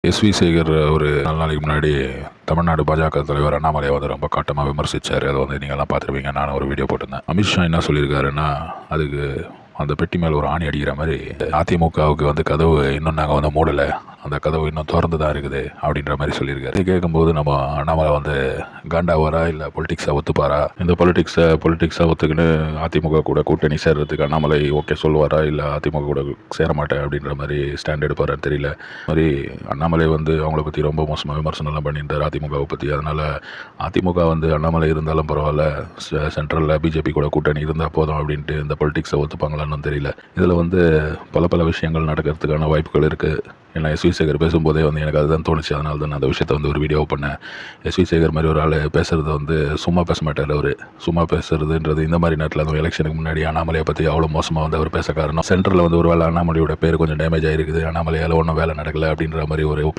SV Sekar ஒரு 4 நாளைக்கு முன்னாடி தமிழ்நாடு பாஜக தலைவர் அண்ணாமலையை வந்து ரொம்ப காட்டமாக விமர்சித்தார். அதை வந்து நீங்கள்லாம் பார்த்துருப்பீங்க. நானும் ஒரு வீடியோ போட்டிருந்தேன். அமித்ஷா என்ன சொல்லியிருக்காருன்னா, அதுக்கு அந்த பெட்டி மேலே ஒரு ஆணி அடிக்கிற மாதிரி அதிமுகவுக்கு வந்து கதவு இன்னும் நாங்கள் வந்து மூடலை, அந்த கதவு இன்னும் திறந்து தான் இருக்குது அப்படின்ற மாதிரி சொல்லியிருக்காரு. இது கேட்கும்போது நம்ம அண்ணாமலை வந்து காண்டாவாரா இல்லை பொலிட்டிக்ஸை ஒத்துப்பாரா, இந்த பொலிட்டிக்ஸை ஒத்துக்கின்னு அதிமுக கூட கூட்டணி சேர்றதுக்கு அண்ணாமலை ஓகே சொல்லுவாரா, இல்லை அதிமுக கூட சேர மாட்டேன் அப்படின்ற மாதிரி ஸ்டாண்ட் எடுப்பாரான்னு தெரியல. மாதிரி அண்ணாமலை வந்து அவங்கள பற்றி ரொம்ப மோசமாக விமர்சனம்லாம் பண்ணியிருந்தார் அதிமுகவை பற்றி. அதனால் அதிமுக வந்து அண்ணாமலை இருந்தாலும் பரவாயில்ல, சென்ட்ரலில் பிஜேபி கூட கூட்டணி இருந்தால் போதும் அப்படின்ட்டு இந்த பொலிட்டிக்ஸை ஒத்துப்பாங்களான்னு தெரியல. இதில் வந்து பல விஷயங்கள் நடக்கிறதுக்கான வாய்ப்புகள் இருக்குது. ஏன்னா எஸ்வி சேகர் பேசும்போதே வந்து எனக்கு அதுதான் தோணுச்சு. அதனால தான் நான் அந்த விஷயத்தை வந்து ஒரு வீடியோ பண்ணேன். எஸ்வி சேகர் மாதிரி ஒரு ஆள் பேசுகிறது வந்து சும்மா பேச மாட்டார். அவர் சும்மா பேசுறதுன்றது இந்த மாதிரி நேரத்தில் அதுவும் எலெக்ஷனுக்கு முன்னாடி அண்ணாமலையை பற்றி அவ்வளோ மோசமாக வந்து அவர் பேச காரணம், சென்டரில் வந்து ஒரு வேளை அண்ணாமலையோட பேர் கொஞ்சம் டேமேஜ் ஆகிருக்குது, அண்ணாமலையால் ஒன்றும் வேலை நடக்கலை அப்படின்ற மாதிரி ஒரு